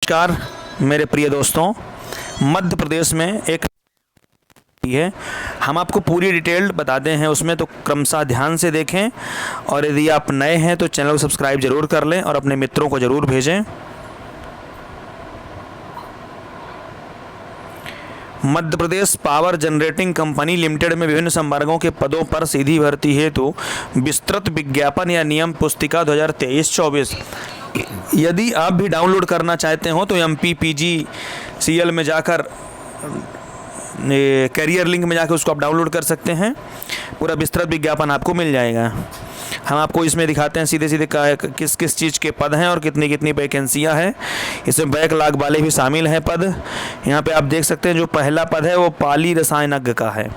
नमस्कार मेरे प्रिय दोस्तों, मध्य प्रदेश में एक है, हम आपको पूरी डिटेल बताते हैं उसमें, तो क्रमशः ध्यान से देखें। और यदि आप नए हैं तो चैनल को सब्सक्राइब जरूर कर लें और अपने मित्रों को ज़रूर भेजें। Madhya Pradesh power generating company limited में विभिन्न संवर्गों के पदों पर सीधी भर्ती हेतु विस्तृत विज्ञापन या नियम पुस्तिका 2023-24 यदि आप भी डाउनलोड करना चाहते हो तो MPPGCL में जाकर करियर लिंक में जाकर उसको आप डाउनलोड कर सकते हैं। पूरा विस्तृत विज्ञापन आपको मिल जाएगा। हम आपको इसमें दिखाते हैं सीधे सीधे किस किस चीज़ के पद हैं और कितनी कितनी वैकेंसियां हैं। इसमें बैकलॉग वाले भी शामिल हैं पद। यहाँ पे आप देख सकते हैं जो पहला पद है वो पाली रसायनज्ञ का है।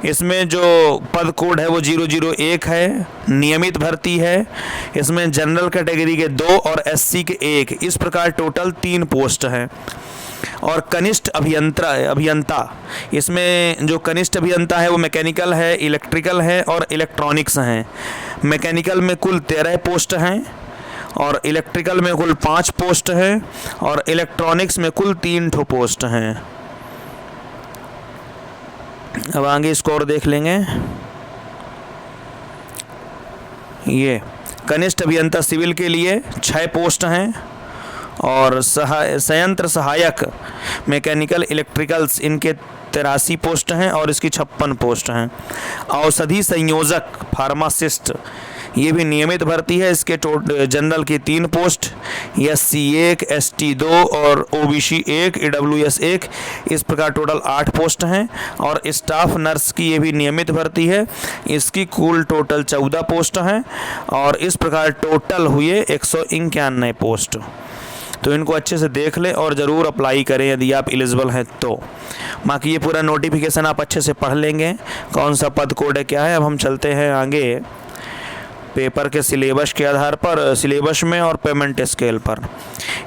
इसमें जो पद कोड है वो 001 है। नियमित भर्ती है। इसमें जनरल कैटेगरी के 2 और SC के 1, इस प्रकार टोटल 3 पोस्ट हैं। और कनिष्ठ अभियंता, इसमें जो कनिष्ठ अभियंता है वो मैकेनिकल है, इलेक्ट्रिकल है और इलेक्ट्रॉनिक्स हैं। मैकेनिकल में कुल 13 पोस्ट हैं और इलेक्ट्रिकल में कुल 5 पोस्ट हैं और इलेक्ट्रॉनिक्स में कुल 3 ठो पोस्ट हैं। अब आगे स्कोर देख लेंगे। ये कनिष्ठ अभियंता सिविल के लिए 6 पोस्ट हैं और संयंत्र सहायक मैकेनिकल इलेक्ट्रिकल्स इनके 83 पोस्ट हैं और इसकी 56 पोस्ट हैं। औषधि संयोजक फार्मासिस्ट ये भी नियमित भर्ती है। इसके जनरल की 3 पोस्ट, SC 1, ST 2 और OBC 1, EWS 1, इस प्रकार टोटल 8 पोस्ट हैं। और स्टाफ नर्स की ये भी नियमित भर्ती है। इसकी कुल टोटल 14 पोस्ट हैं और इस प्रकार टोटल हुए 191 पोस्ट। तो इनको अच्छे से देख लें और ज़रूर अप्लाई करें यदि आप एलिजिबल हैं तो। बाकी ये पूरा नोटिफिकेशन आप अच्छे से पढ़ लेंगे, कौन सा पद कोड है क्या है। अब हम चलते हैं आगे पेपर के सिलेबस के आधार पर, सिलेबस में और पेमेंट स्केल पर।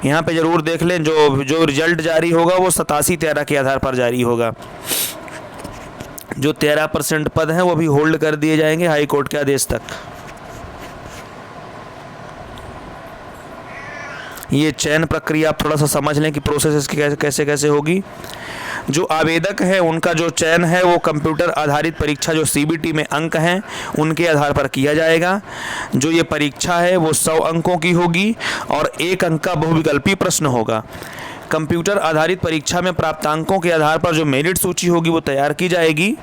यहाँ पे ज़रूर देख लें जो रिजल्ट जारी होगा वो 87-13 के आधार पर जारी होगा। जो 13% पद हैं वो भी होल्ड कर दिए जाएंगे हाई कोर्ट के आदेश तक। ये चयन प्रक्रिया आप थोड़ा सा समझ लें कि प्रोसेस इसकी कैसे कैसे होगी। जो आवेदक है उनका जो चयन है वो कंप्यूटर आधारित परीक्षा, जो CBT में अंक हैं उनके आधार पर किया जाएगा। जो ये परीक्षा है वो 100 अंकों की होगी और 1 अंक का बहुविकल्पी प्रश्न होगा। कंप्यूटर आधारित परीक्षा में प्राप्तांकों के आधार पर जो मेरिट सूची होगी वो तैयार की जाएगी।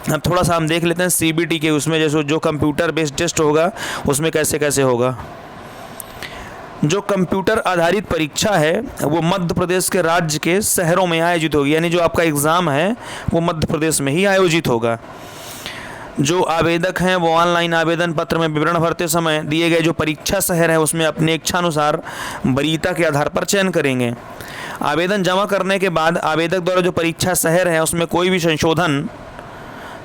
अब थोड़ा सा हम देख लेते हैं CBT के उसमें जैसे जो कंप्यूटर बेस्ड टेस्ट होगा उसमें कैसे कैसे होगा। जो कंप्यूटर आधारित परीक्षा है वो मध्य प्रदेश के राज्य के शहरों में आयोजित होगी, यानी जो आपका एग्ज़ाम है वो मध्य प्रदेश में ही आयोजित होगा। जो आवेदक हैं वो ऑनलाइन आवेदन पत्र में विवरण भरते समय दिए गए जो परीक्षा शहर है उसमें अपने इच्छानुसार वरीयता के आधार पर चयन करेंगे। आवेदन जमा करने के बाद आवेदक द्वारा जो परीक्षा शहर है उसमें कोई भी संशोधन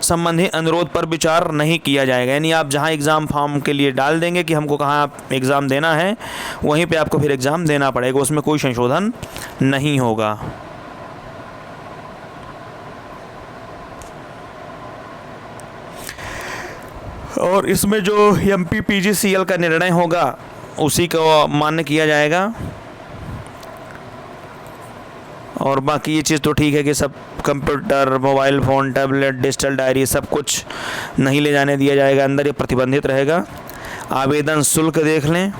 संबंधी अनुरोध पर विचार नहीं किया जाएगा। यानी आप जहां एग्ज़ाम फॉर्म के लिए डाल देंगे कि हमको कहाँ एग्ज़ाम देना है, वहीं पे आपको फिर एग्ज़ाम देना पड़ेगा, उसमें कोई संशोधन नहीं होगा। और इसमें जो MPPGCL का निर्णय होगा उसी को मान्य किया जाएगा। और बाकी ये चीज़ तो ठीक है कि सब computer, mobile phone, tablet, digital diary सब कुछ नहीं ले जाने दिया जाएगा, अंदर ये प्रतिबंधित रहेगा। आवेदन शुल्क देख लें।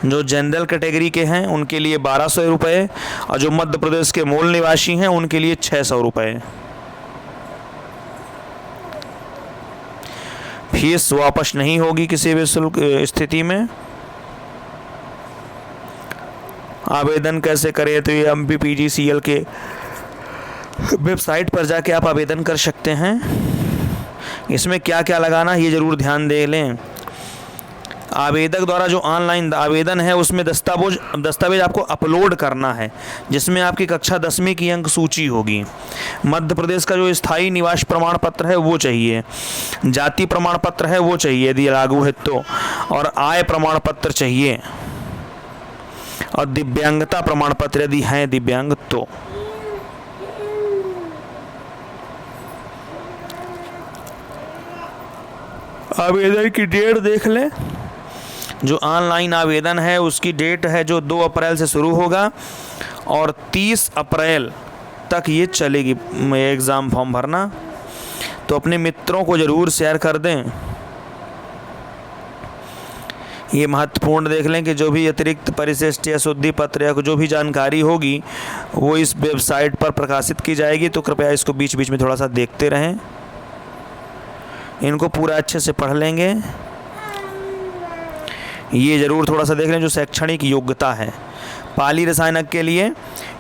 जो जनरल कैटेगरी के हैं उनके लिए 1200 रुपये और जो मध्य प्रदेश के मूल निवासी हैं उनके लिए 600 रुपये। फीस वापस नहीं होगी किसी भी शुल्क स्थिति में। आवेदन कैसे करें, तो ये MPPGCL के वेबसाइट पर जाके आप आवेदन कर सकते हैं। इसमें क्या क्या लगाना ये ज़रूर ध्यान दे लें। आवेदक द्वारा जो ऑनलाइन आवेदन है उसमें दस्तावेज आपको अपलोड करना है, जिसमें आपकी कक्षा 10वीं की अंक सूची होगी। मध्य प्रदेश का जो स्थायी निवास प्रमाण पत्र है वो चाहिए, जाति प्रमाण पत्र है वो चाहिए यदि लागू है तो, और आय प्रमाण पत्र चाहिए, और दिव्यांगता प्रमाण पत्र यदि हैं दिव्यांग तो। आवेदन की डेट देख लें। जो ऑनलाइन आवेदन है उसकी डेट है जो 2 अप्रैल से शुरू होगा और 30 अप्रैल तक ये चलेगी एग्ज़ाम फॉर्म भरना। तो अपने मित्रों को ज़रूर शेयर कर दें। ये महत्वपूर्ण देख लें कि जो भी अतिरिक्त परिशिष्ट या शुद्धि पत्र या जो भी जानकारी होगी वो इस वेबसाइट पर प्रकाशित की जाएगी। तो कृपया इसको बीच बीच में थोड़ा सा देखते रहें, इनको पूरा अच्छे से पढ़ लेंगे। ये ज़रूर थोड़ा सा देख लें जो शैक्षणिक योग्यता है। पाली रसायनक के लिए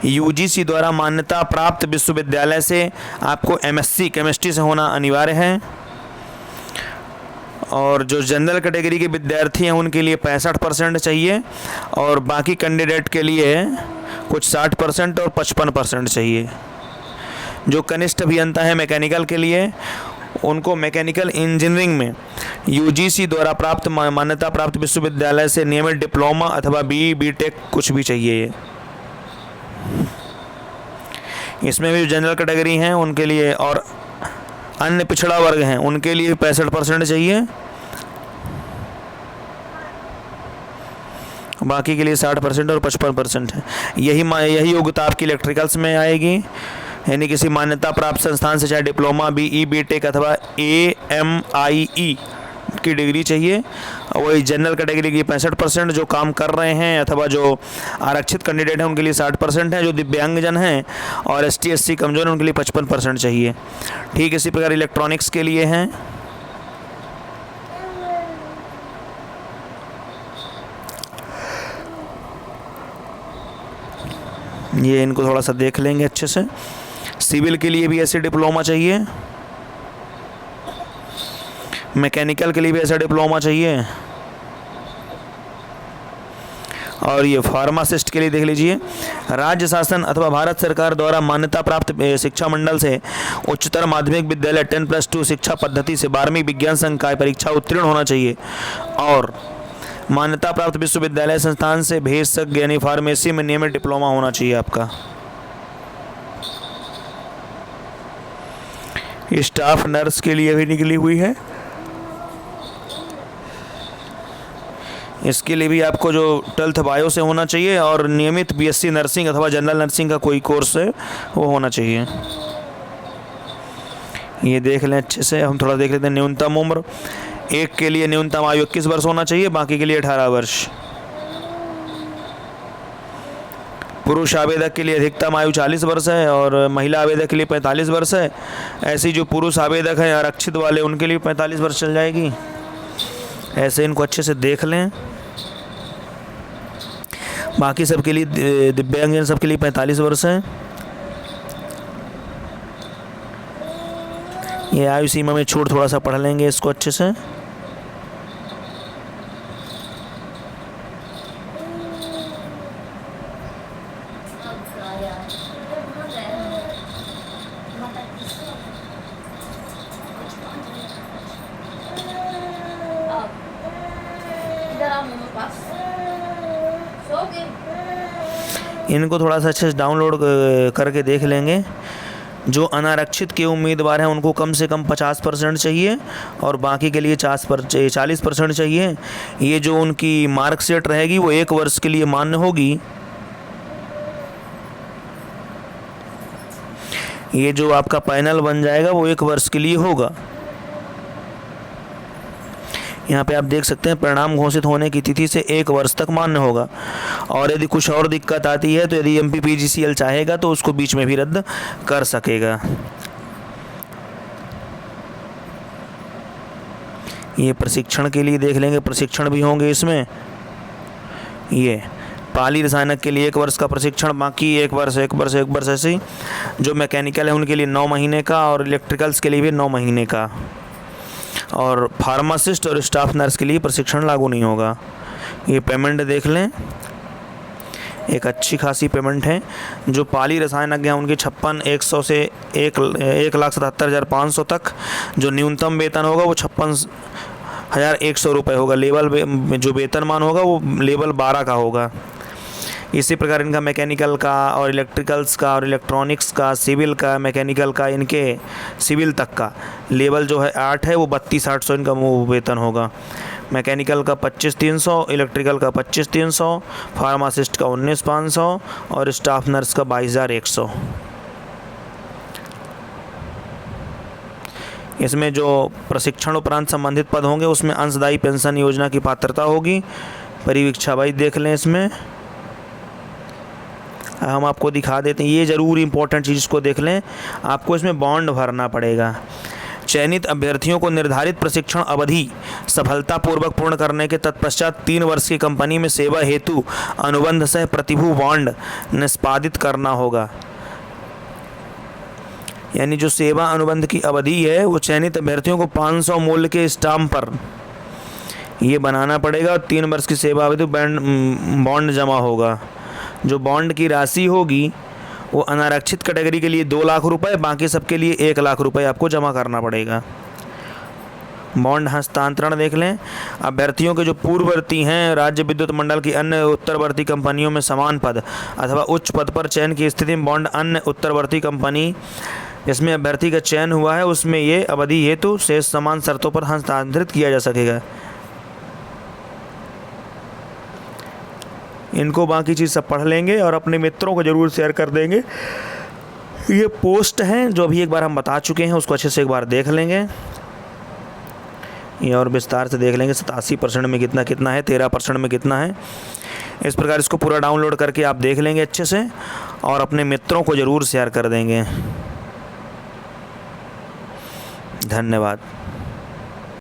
यूजीसी द्वारा मान्यता प्राप्त विश्वविद्यालय से आपको एमएससी केमिस्ट्री से होना अनिवार्य है। और जो जनरल कैटेगरी के विद्यार्थी हैं उनके लिए 65% चाहिए और बाकी कैंडिडेट के लिए कुछ 60% और 55% चाहिए। जो कनिष्ठ अभियंता है मैकेनिकल के लिए उनको मैकेनिकल इंजीनियरिंग में यूजीसी द्वारा प्राप्त मान्यता प्राप्त विश्वविद्यालय से नियमित डिप्लोमा अथवा बीई बीटेक कुछ भी चाहिए। इसमें भी जनरल कैटेगरी हैं उनके लिए और अन्य पिछड़ा वर्ग हैं उनके लिए 65% चाहिए, बाकी के लिए 60% और 55% है। यही योग्यता आपकी इलेक्ट्रिकल्स में आएगी, यानी किसी मान्यता प्राप्त संस्थान से चाहे डिप्लोमा बीई बीटेक अथवा AMIE की डिग्री चाहिए। वही जनरल कैटेगरी की 65%, जो काम कर रहे हैं अथवा जो आरक्षित कैंडिडेट हैं उनके लिए 60% है, जो दिव्यांगजन हैं और ST SC कमजोर हैं उनके लिए 55% चाहिए। ठीक इसी प्रकार इलेक्ट्रॉनिक्स के लिए हैं। ये इनको थोड़ा सा देख लेंगे अच्छे से। सिविल के लिए भी ऐसे डिप्लोमा चाहिए, मैकेनिकल के लिए भी ऐसा डिप्लोमा चाहिए और ये फार्मासिस्ट के लिए देख लीजिए। राज्य शासन अथवा भारत सरकार द्वारा मान्यता प्राप्त शिक्षा मंडल से उच्चतर माध्यमिक विद्यालय 10+2 शिक्षा पद्धति से 12वीं विज्ञान संकाय परीक्षा उत्तीर्ण होना चाहिए और मान्यता प्राप्त विश्वविद्यालय संस्थान से भेषज यानी फार्मेसी में नियमित डिप्लोमा होना चाहिए आपका। स्टाफ नर्स के लिए भी निकली हुई है, इसके लिए भी आपको जो 12th बायो से होना चाहिए और नियमित BSc नर्सिंग अथवा जनरल नर्सिंग का कोई कोर्स है वो होना चाहिए। ये देख लें अच्छे से। हम थोड़ा देख लेते हैं न्यूनतम उम्र। एक के लिए न्यूनतम आयु 21 वर्ष होना चाहिए, बाकी के लिए 18 वर्ष। पुरुष आवेदक के लिए अधिकतम आयु 40 वर्ष है और महिला आवेदक के लिए 45 वर्ष है। ऐसी जो पुरुष आवेदक हैं आरक्षित वाले उनके लिए 45 वर्ष चल जाएगी। ऐसे इनको अच्छे से देख लें। बाकी सबके लिए दिव्यांगजन सबके लिए 45 वर्ष है। ये आयु सीमा में छूट थोड़ा सा पढ़ लेंगे इसको अच्छे से। इनको थोड़ा सा अच्छे से डाउनलोड करके देख लेंगे। जो अनारक्षित के उम्मीदवार हैं उनको कम से कम 50% चाहिए और बाकी के लिए 40% चाहिए। ये जो उनकी मार्कशीट रहेगी वो 1 वर्ष के लिए मान्य होगी। ये जो आपका पैनल बन जाएगा वो 1 वर्ष के लिए होगा। यहाँ पे आप देख सकते हैं परिणाम घोषित होने की तिथि से 1 वर्ष तक मान्य होगा और यदि कुछ और दिक्कत आती है तो यदि MPPGCL चाहेगा तो उसको बीच में भी रद्द कर सकेगा। ये प्रशिक्षण के लिए देख लेंगे, प्रशिक्षण भी होंगे इसमें। ये पाली रसायनक के लिए 1 वर्ष का प्रशिक्षण, बाकी 1 वर्ष ऐसे ही। जो मैकेनिकल है उनके लिए 9 महीने का और इलेक्ट्रिकल्स के लिए भी 9 महीने का और फार्मासिस्ट और स्टाफ नर्स के लिए प्रशिक्षण लागू नहीं होगा। ये पेमेंट देख लें, एक अच्छी खासी पेमेंट है। जो पाली रसायनज्ञ हैं उनकी 56,100 से 1,77,500 तक जो न्यूनतम वेतन होगा वो 56,100 रुपये होगा। लेवल जो वेतनमान होगा वो लेवल 12 का होगा। इसी प्रकार इनका मैकेनिकल का और इलेक्ट्रिकल्स का और इलेक्ट्रॉनिक्स का, सिविल का, मैकेनिकल का, इनके सिविल तक का लेवल जो है 8 है, वो 32,800 इनका वेतन होगा। मैकेनिकल का 25,300, इलेक्ट्रिकल का 25,300, फार्मासिस्ट का 19,500 और स्टाफ नर्स का 22,100। इसमें जो प्रशिक्षण उपरांत संबंधित पद होंगे उसमें अंशदायी पेंशन योजना की पात्रता होगी। परिवीक्षा वाइज देख लें। इसमें हम आपको दिखा देते हैं, ये ज़रूर इम्पोर्टेंट चीज़ इसको देख लें। आपको इसमें बॉन्ड भरना पड़ेगा। चयनित अभ्यर्थियों को निर्धारित प्रशिक्षण अवधि सफलतापूर्वक पूर्ण करने के तत्पश्चात 3 वर्ष की कंपनी में सेवा हेतु अनुबंध सह प्रतिभू बॉन्ड निष्पादित करना होगा। यानी जो सेवा अनुबंध की अवधि है वो चयनित अभ्यर्थियों को 500 मूल्य के स्टाम्प पर ये बनाना पड़ेगा। 3 वर्ष की सेवा अवधि बॉन्ड जमा होगा। जो बॉन्ड की राशि होगी वो अनारक्षित कैटेगरी के लिए 2 लाख रुपए, बाकी सबके लिए 1 लाख रुपए आपको जमा करना पड़ेगा। बॉन्ड हस्तांतरण देख लें। अभ्यर्थियों के जो पूर्ववर्ती हैं राज्य विद्युत मंडल की अन्य उत्तरवर्ती कंपनियों में समान पद अथवा उच्च पद पर चयन की स्थिति में बॉन्ड अन्य उत्तरवर्ती कंपनी जिसमें अभ्यर्थी का चयन हुआ है उसमें ये अवधि हेतु शेष समान शर्तों पर हस्तांतरित किया जा सकेगा। इनको बाकी चीज़ सब पढ़ लेंगे और अपने मित्रों को ज़रूर शेयर कर देंगे। ये पोस्ट हैं जो अभी एक बार हम बता चुके हैं, उसको अच्छे से एक बार देख लेंगे। ये और विस्तार से देख लेंगे। 87% में कितना कितना है, 13% में कितना है। इस प्रकार इसको पूरा डाउनलोड करके आप देख लेंगे अच्छे से और अपने मित्रों को ज़रूर शेयर कर देंगे। धन्यवाद।